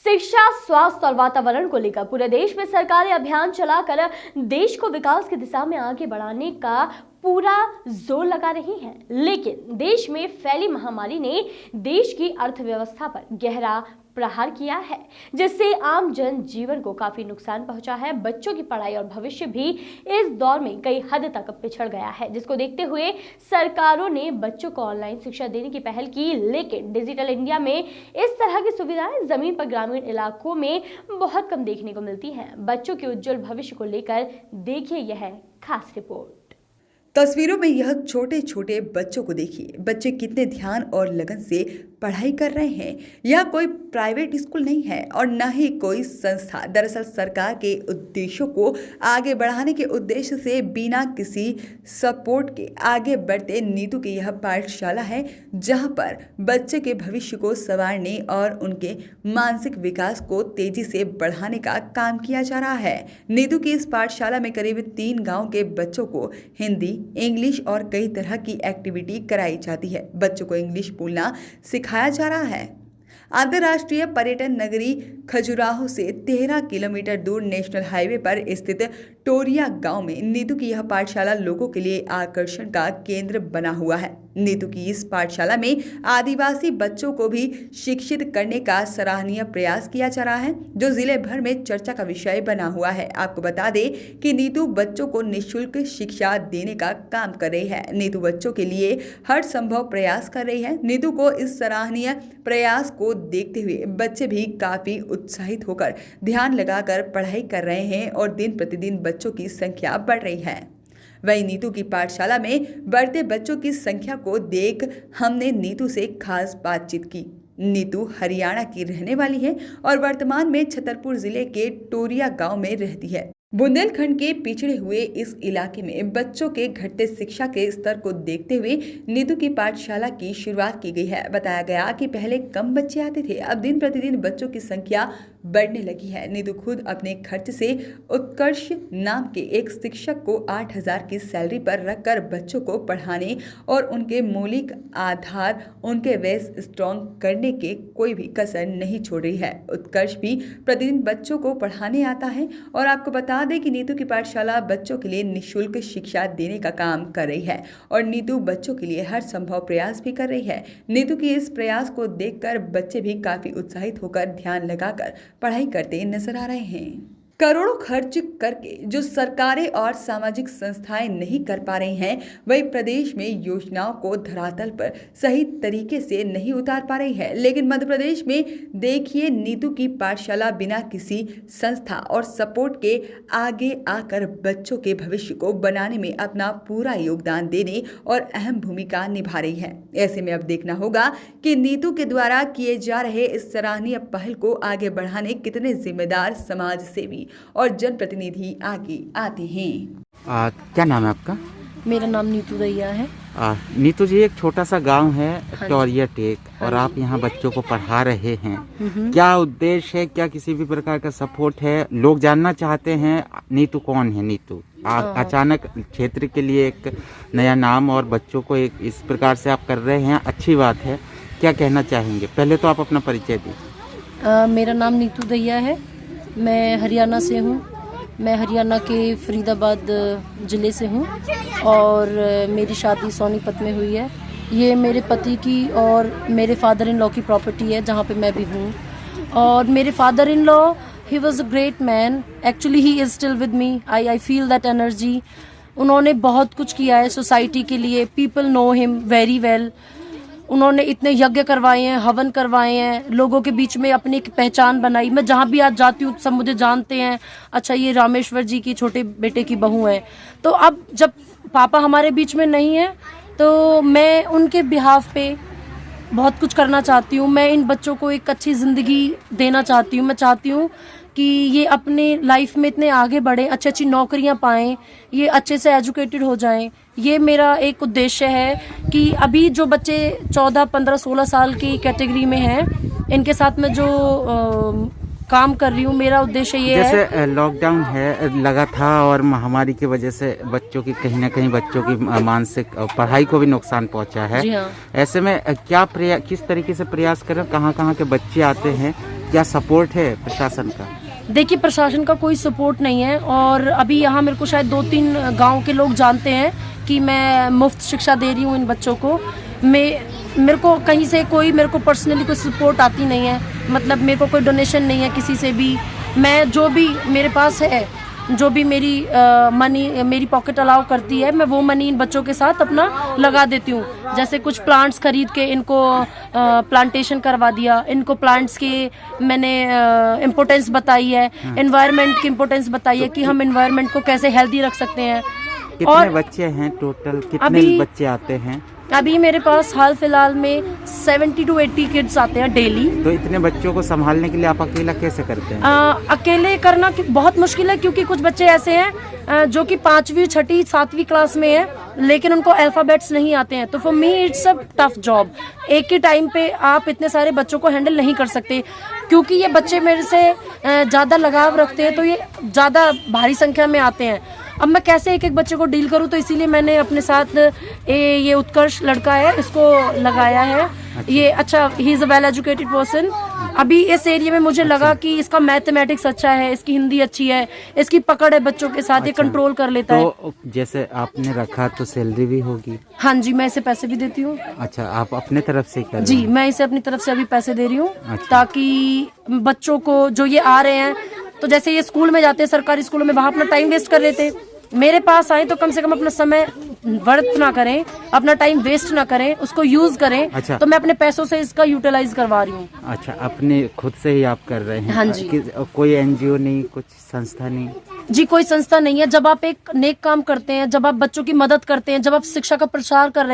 शिक्षा, स्वास्थ्य और वातावरण को लेकर पूरे देश में सरकारें अभियान चलाकर देश को विकास की दिशा में आगे बढ़ाने का पूरा जोर लगा रही हैं। लेकिन देश में फैली महामारी ने देश की अर्थव्यवस्था पर गहरा प्रहार किया है, जिससे आम जन जीवन को काफी नुकसान पहुंचा है। बच्चों की पढ़ाई और भविष्य भी इस दौर में कई हद तक पिछड़ गया है, जिसको देखते हुए सरकारों ने बच्चों को ऑनलाइन शिक्षा देने की पहल की। लेकिन डिजिटल इंडिया में इस तरह की सुविधाएं जमीन पर ग्रामीण इलाकों में बहुत कम देखने को मिलती हैं। बच्चों के उज्जवल भविष्य को लेकर देखिए यह खास रिपोर्ट। तस्वीरों में यह छोटे छोटे बच्चों को देखिए। बच्चे कितने ध्यान और लगन से पढ़ाई कर रहे हैं। यह कोई प्राइवेट स्कूल नहीं है और न ही कोई संस्था। दरअसल सरकार के उद्देश्यों को आगे बढ़ाने के उद्देश्य से बिना किसी सपोर्ट के आगे बढ़ते नीतू की यह पाठशाला है, जहां पर बच्चे के भविष्य को संवारने और उनके मानसिक विकास को तेजी से बढ़ाने का काम किया जा रहा है। नीतू की इस पाठशाला में करीब 3 गाँव के बच्चों को हिंदी, इंग्लिश और कई तरह की एक्टिविटी कराई जाती है। बच्चों को इंग्लिश बोलना सिखाया जा रहा है। अंतर्राष्ट्रीय पर्यटन नगरी खजुराहो से 13 किलोमीटर दूर नेशनल हाईवे पर स्थित टोरिया गांव में नीतू की यह पाठशाला लोगों के लिए आकर्षण का केंद्र बना हुआ है। नीतू की इस पाठशाला में आदिवासी बच्चों को भी शिक्षित करने का सराहनीय प्रयास किया जा रहा है, जो जिले भर में चर्चा का विषय बना हुआ है। आपको बता दें कि नीतू बच्चों को निःशुल्क शिक्षा देने का काम कर रही है। नीतू बच्चों के लिए हर संभव प्रयास कर रही है। नीतू को इस सराहनीय प्रयास को देखते हुए बच्चे भी काफी उत्साहित होकर ध्यान लगाकर पढ़ाई कर रहे हैं और दिन प्रतिदिन बच्चों की संख्या बढ़ रही है। वहीं नीतू की पाठशाला में बढ़ते बच्चों की संख्या को देख हमने नीतू से खास बातचीत की। नीतू हरियाणा की रहने वाली है और वर्तमान में छतरपुर जिले के टोरिया गांव में रहती है। बुंदेलखंड के पिछड़े हुए इस इलाके में बच्चों के घटते शिक्षा के स्तर को देखते हुए नीतू की पाठशाला की शुरुआत की गई है। बताया गया कि पहले कम बच्चे आते थे, अब दिन प्रतिदिन बच्चों की संख्या बढ़ने लगी है। नीतू खुद अपने खर्च से उत्कर्ष नाम के एक शिक्षक को 8,000 की सैलरी पर रखकर बच्चों को पढ़ाने और उनके मौलिक आधार उनके वेस स्ट्रॉन्ग करने के कोई भी कसर नहीं छोड़ रही है। उत्कर्ष भी प्रतिदिन बच्चों को पढ़ाने आता है और आपको बता दें कि नीतू की पाठशाला बच्चों के लिए निःशुल्क शिक्षा देने का काम कर रही है और नीतू बच्चों के लिए हर संभव प्रयास भी कर रही है। नीतू की इस प्रयास को देखकर बच्चे भी काफी उत्साहित होकर ध्यान लगाकर पढ़ाई करते नजर आ रहे हैं। करोड़ों खर्च करके जो सरकारें और सामाजिक संस्थाएं नहीं कर पा रही हैं, वही प्रदेश में योजनाओं को धरातल पर सही तरीके से नहीं उतार पा रही है। लेकिन मध्य प्रदेश में देखिए, नीतू की पाठशाला बिना किसी संस्था और सपोर्ट के आगे आकर बच्चों के भविष्य को बनाने में अपना पूरा योगदान देने और अहम भूमिका निभा रही है। ऐसे में अब देखना होगा कि नीतू के द्वारा किए जा रहे इस सराहनीय पहल को आगे बढ़ाने कितने जिम्मेदार समाज सेवी और जनप्रतिनिधि आगे आते हैं। क्या नाम है आपका? मेरा नाम नीतू दैया है। नीतू जी, एक छोटा सा गांव है टोरिया टेक और आप यहाँ बच्चों को पढ़ा रहे हैं। क्या उद्देश्य है? क्या किसी भी प्रकार का सपोर्ट है? लोग जानना चाहते हैं नीतू कौन है। नीतू अचानक क्षेत्र के लिए एक नया नाम और बच्चों को एक इस प्रकार से आप कर रहे हैं, अच्छी बात है। क्या कहना चाहेंगे? पहले तो आप अपना परिचय दीजिए। मेरा नाम नीतू दैया है। मैं हरियाणा से हूँ। मैं हरियाणा के फरीदाबाद ज़िले से हूँ और मेरी शादी सोनीपत में हुई है। ये मेरे पति की और मेरे फादर इन लॉ की प्रॉपर्टी है, जहाँ पे मैं भी हूँ। और मेरे father in law, he was a great man. Actually he is still with me. I feel that energy. उन्होंने बहुत कुछ किया है सोसाइटी के लिए। People know him very well. उन्होंने इतने यज्ञ करवाए हैं, हवन करवाए हैं, लोगों के बीच में अपनी एक पहचान बनाई। मैं जहाँ भी आज जाती हूँ सब मुझे जानते हैं, अच्छा ये रामेश्वर जी की छोटे बेटे की बहू है। तो अब जब पापा हमारे बीच में नहीं है तो मैं उनके बिहाफ पे बहुत कुछ करना चाहती हूँ। मैं इन बच्चों को एक अच्छी ज़िंदगी देना चाहती हूँ। मैं चाहती हूँ कि ये अपने लाइफ में इतने आगे बढ़ें, अच्छी अच्छी नौकरियाँ पाएँ, ये अच्छे से एजुकेटेड हो जाएं। ये मेरा एक उद्देश्य है कि अभी जो बच्चे 14, 15, 16 साल की कैटेगरी में हैं, इनके साथ मैं जो काम कर रही हूँ, मेरा उद्देश्य ये है। जैसे लॉकडाउन है लगा था और महामारी की वजह से बच्चों की कहीं ना कहीं बच्चों की मानसिक पढ़ाई को भी नुकसान पहुंचा है। जी हाँ। ऐसे में क्या किस तरीके से प्रयास करें? कहाँ के बच्चे आते हैं क्या सपोर्ट है प्रशासन का? देखिए, प्रशासन का कोई सपोर्ट नहीं है और अभी यहाँ मेरे को शायद 2-3 गांव के लोग जानते हैं कि मैं मुफ्त शिक्षा दे रही हूँ इन बच्चों को। मेरे को कहीं से कोई मेरे को पर्सनली कोई सपोर्ट आती नहीं है, मतलब मेरे को कोई डोनेशन नहीं है किसी से भी। मैं जो भी मेरे पास है, जो भी मेरी मनी मेरी पॉकेट अलाउ करती है, मैं वो मनी इन बच्चों के साथ अपना लगा देती हूँ। जैसे कुछ प्लांट्स खरीद के इनको प्लांटेशन करवा दिया, इनको प्लांट्स की मैंने इम्पोर्टेंस बताई है, एनवायरनमेंट की इम्पोर्टेंस बताई है कि हम एनवायरनमेंट को कैसे हेल्दी रख सकते हैं। कितने बच्चे हैं टोटल, कितने बच्चे आते हैं? अभी मेरे पास हाल फिलहाल में 70 to 80 किड्स आते हैं डेली। तो इतने बच्चों को संभालने के लिए आप अकेला कैसे करते हैं? अकेले करना बहुत मुश्किल है, क्योंकि कुछ बच्चे ऐसे हैं जो कि 5वीं 6ठी 7वीं क्लास में है, लेकिन उनको अल्फ़ाबेट्स नहीं आते हैं। तो for me it's a tough job. एक ही टाइम पे आप इतने सारे बच्चों को हैंडल नहीं कर सकते, क्योंकि ये बच्चे मेरे से ज़्यादा लगाव रखते हैं, तो ये ज़्यादा भारी संख्या में आते हैं। अब मैं कैसे एक एक बच्चे को डील करूं, तो इसीलिए मैंने अपने साथ ये उत्कर्ष लड़का है, इसको लगाया है। ये अच्छा, he is a well educated person. अभी इस एरिया में मुझे लगा कि इसका मैथमेटिक्स अच्छा है, इसकी हिंदी अच्छी है, इसकी पकड़ है बच्चों के साथ, ये कंट्रोल कर लेता है। तो जैसे आपने रखा तो सैलरी भी होगी? हाँ जी, मैं इसे पैसे भी देती हूँ। अच्छा, आप अपने तरफ से कर? जी, मैं इसे अपनी तरफ से अभी पैसे दे रही हूँ। अच्छा। ताकि बच्चों को जो ये आ रहे हैं, तो जैसे ये स्कूल में जाते हैं, सरकारी स्कूलों में, वहाँ अपना टाइम वेस्ट कर रहे थे, मेरे पास आए तो कम से कम अपना समय व्यर्थ ना करें, अपना टाइम वेस्ट ना करें, उसको यूज करें। अच्छा। तो मैं अपने पैसों से इसका यूटिलाइज करवा रही हूँ। अच्छा, अपने खुद से ही आप कर रहे हैं? हाँ जी। कोई एनजीओ नहीं, कुछ संस्था नहीं? जी, कोई संस्था नहीं है। जब आप एक नेक काम करते हैं, जब आप बच्चों की मदद करते हैं, जब आप शिक्षा का प्रचार कर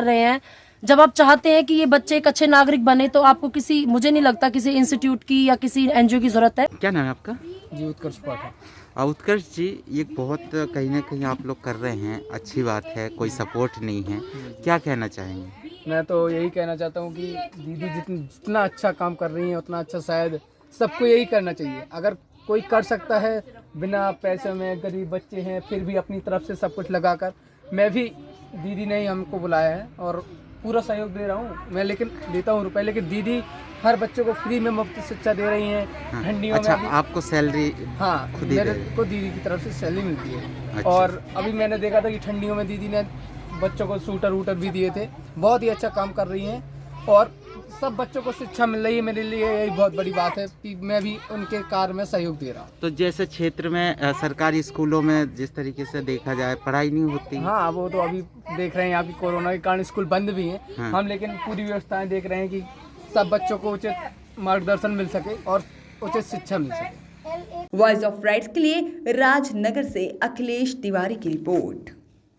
रहे हैं, जब आप चाहते हैं कि ये बच्चे एक अच्छे नागरिक बने, तो आपको मुझे नहीं लगता किसी इंस्टीट्यूट की या किसी एनजीओ की जरूरत है। क्या नाम है आपका? जी, उत्कर्ष पाठक। उत्कर्ष जी, ये बहुत कहीं ना कहीं आप लोग कर रहे हैं, अच्छी बात है, कोई सपोर्ट नहीं है, क्या कहना चाहेंगे? मैं तो यही कहना चाहता हूँ कि दीदी जितना अच्छा काम कर रही हैं, उतना अच्छा शायद सबको यही करना चाहिए। अगर कोई कर सकता है बिना पैसे में, गरीब बच्चे हैं फिर भी अपनी तरफ से सब कुछ लगाकर, मैं भी, दीदी ने ही हमको बुलाया है और पूरा सहयोग दे रहा हूँ मैं, लेकिन देता हूँ रुपए, लेकिन दीदी हर बच्चे को फ्री में मुफ्त शिक्षा दे रही हैं। ठंडियों अच्छा, में आपको सैलरी? हाँ, खुद ही मेरे को दीदी की तरफ से सैलरी मिलती है। अच्छा। और अभी मैंने देखा था कि ठंडियों में दीदी ने बच्चों को सूटर वूटर भी दिए थे। बहुत ही अच्छा काम कर रही हैं और सब बच्चों को शिक्षा मिल रही है। मेरे लिए यही बहुत बड़ी बात है कि मैं भी उनके कार्य में सहयोग दे रहा हूँ। तो जैसे क्षेत्र में सरकारी स्कूलों में जिस तरीके से देखा जाए, पढ़ाई नहीं होती? हाँ, वो तो अभी देख रहे हैं यहाँ की कोरोना के कारण स्कूल बंद भी हैं। हाँ। हम लेकिन पूरी व्यवस्थाएं देख रहे हैं कि सब बच्चों को उचित मार्गदर्शन मिल सके और उचित शिक्षा मिल सके। वॉइस ऑफ राइट्स के लिए राजनगर से अखिलेश तिवारी की रिपोर्ट।